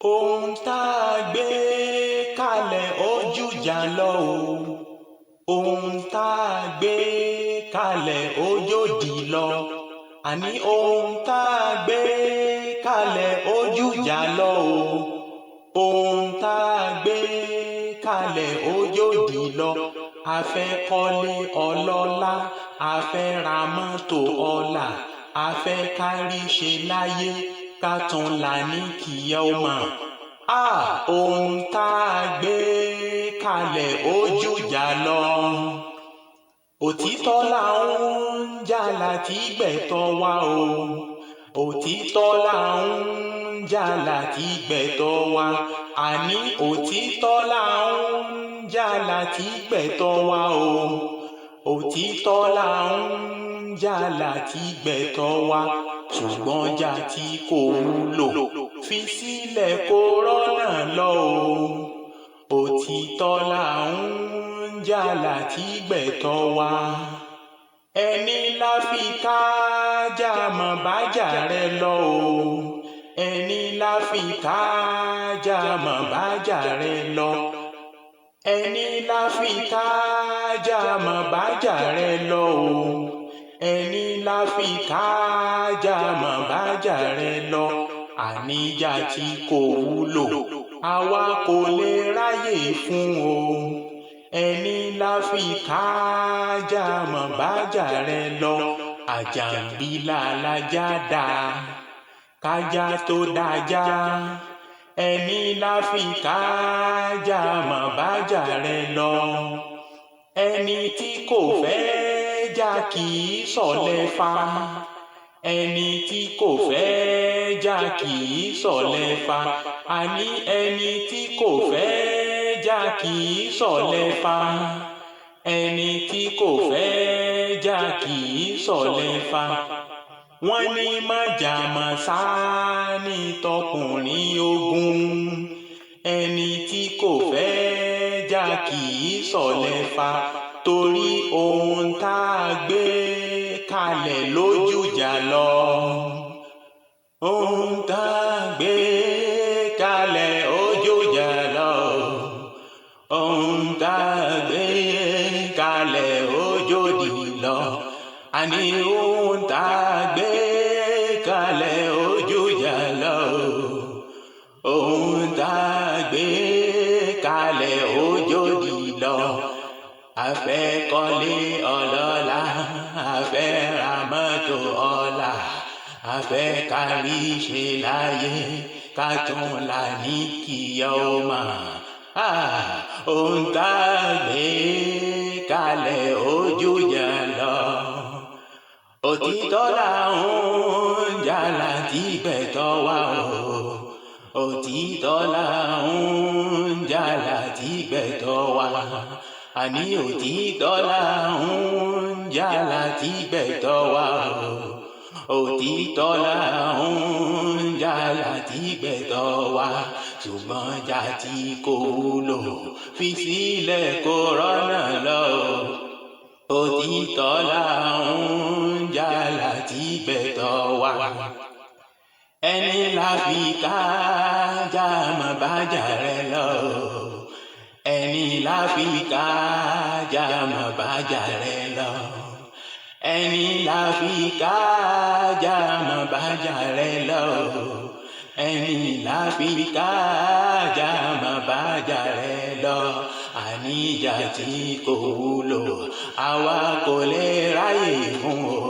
Ohun tá a gbé kalẹ̀ ó jùjà lọ o. Ohun tá a gbé kalẹ̀ ó jòdì lọ. Àní ohun tá a gbé kalẹ̀ ó jùjà lọ o. Ohun tá a gbé kalẹ̀ ó jòdì lọ. A fẹ́ kọ́lé ọlọ́lá, a fẹ́ ra mọ́tò ọlà, a fẹ́ kárí ṣe láyé, ká tún là ní kìyà ó mọ̀. Ohun tá a gbé kalẹ̀ ó jùjà lọ. Òtítọ́ là ń jà láti gbẹ̀tọ́ wa o. Òtítọ́ là ń jà láti gbẹ̀tọ́ wa. Àní òtítọ́ là ń jà láti gbẹ̀tọ́ wa o. Òtítọ́ là ń jà láti gbẹ̀tọ́ wa. Ṣùgbọ́n jà tí kò wúlò, fi sílẹ̀ kó rọ́nà lọ o. Òtítọ́ là ń jà láti gbẹ̀tọ́ wa. Ẹni la fi kájà mọ̀ bájà rẹ lọ o. Ẹni la fi kájà mọ̀ bájà rẹ lọ. Ẹni la fi kájà mọ̀ bájà rẹ lọ o. Ẹni la fi kájà mọ̀ bájà rẹ lọ. Àníjà tí kò wúlò, àwa kò lè ráyè fún o. Ẹni la fi kájà mọ̀ bájà rẹ lọ. Àjàngbìlà lajá dà, kájà tó dájá. Ẹni la fi kájà mọ̀ bájà rẹ lọ. Ẹni tí kò fẹ́ jà kì í ṣọ̀lẹ fa. Ẹni tí kò fẹ́ jà kì í ṣọ̀lẹ fa. Àní ẹni tí kò fẹ́ jà kì í ṣọ̀lẹ fa. Ẹni tí kò fẹ́ jà kì í ṣọ̀lẹ fa. Wọ́n ní májàmásá ní tọkùnrin ogun. Ẹni tí kò fẹ́ jà kì í ṣọ̀lẹ fa. Torí ohun tá a gbé kalẹ̀ ló jùjà lọ. Ohun tá a gbé kalẹ̀ ó jùjà lọ. Ohun tá a gbé kalẹ̀ ó jòdì lọ. Àní ohun tá a gbé kalẹ̀ ó jùjà lọ. Ohun tá a gbé kalẹ̀ ó jòdì lọ. A fẹ́ kọ́lé ọlọ́lá, a fẹ́ ra mọ́tò ọlà, a fẹ́ kárí ṣe láyé, ká tún là ní kìyà ó mọ̀. Ohun tá a gbé kalẹ̀ ó jùjà lọ. Òtítọ́ là ń jà láti gbẹ̀tọ́ wa o. Òtítọ́ là ń jà láti gbẹ̀tọ́ wa. Àní òtítọ́ là ń jà láti gbẹ̀tọ́ wa o. Òtítọ́ là ń jà láti gbẹ̀tọ́ wa. Ṣùgbọ́n jà tí kò wúlò, fi sílẹ̀ kó rọ́nà lọ. Òtítọ́ là ń jà láti gbẹ̀tọ́ wa. Ẹni la fi kájà mọ̀ bájà rẹ lọ. Ẹni la fi kájà mọ̀ bájà rẹ lọ. Ẹni la fi kájà mọ̀ bájà rẹ lọ. Ẹni la fi kájà mọ̀ bájà rẹ lọ. Àníjà tí kò wúlò, àwa kò lè ráyè fún o.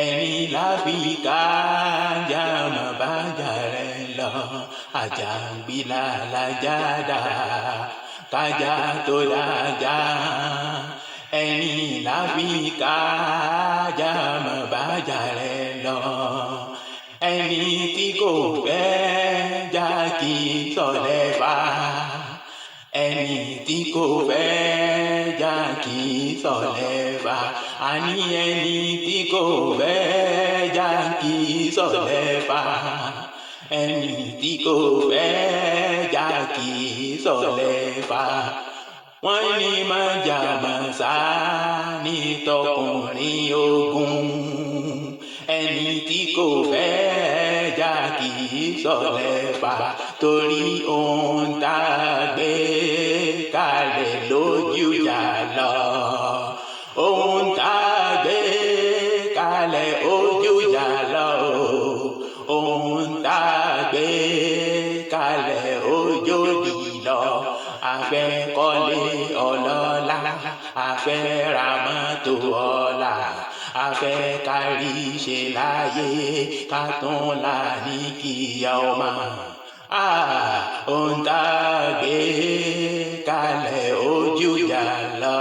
Ẹni la fi kájà mọ̀ bájà rẹ lọ. Àjàngbìlà lajá dà, kájà tó dájá. Ẹni la fi kájà mọ̀ bájà rẹ lọ. Ẹni tí kò fẹ́ jà kì í ṣọ̀lẹ fa. Ẹni tí kò fẹ́ jà kì í ṣọ̀lẹ fa. Àní ẹni tí kò fẹ́ jà kì í ṣọ̀lẹ fa. Ẹni tí kò fẹ́ jà kì í ṣọ̀lẹ fa. Wọ́n ní májàmásá ní tọkùnrin ogun. Ẹni tí kò fẹ́ jà kì í ṣọ̀lẹ fa. torí ohun tá a gbé kalẹ̀ lójú ìjà lọ. Ohun tá a gbé kalẹ̀ ojú ìjà lọ. Ohun tá a gbé kalẹ̀ ojú òdì lọ. A fẹ́ kọ́lé ọlọ́lá, a fẹ́ ra mọ́tò ọlá, a fẹ́ kárí ṣe láyé, ká tún là ní kíyà ọmọ. Ohun tá a gbé kalẹ̀ ojú ìjà lọ.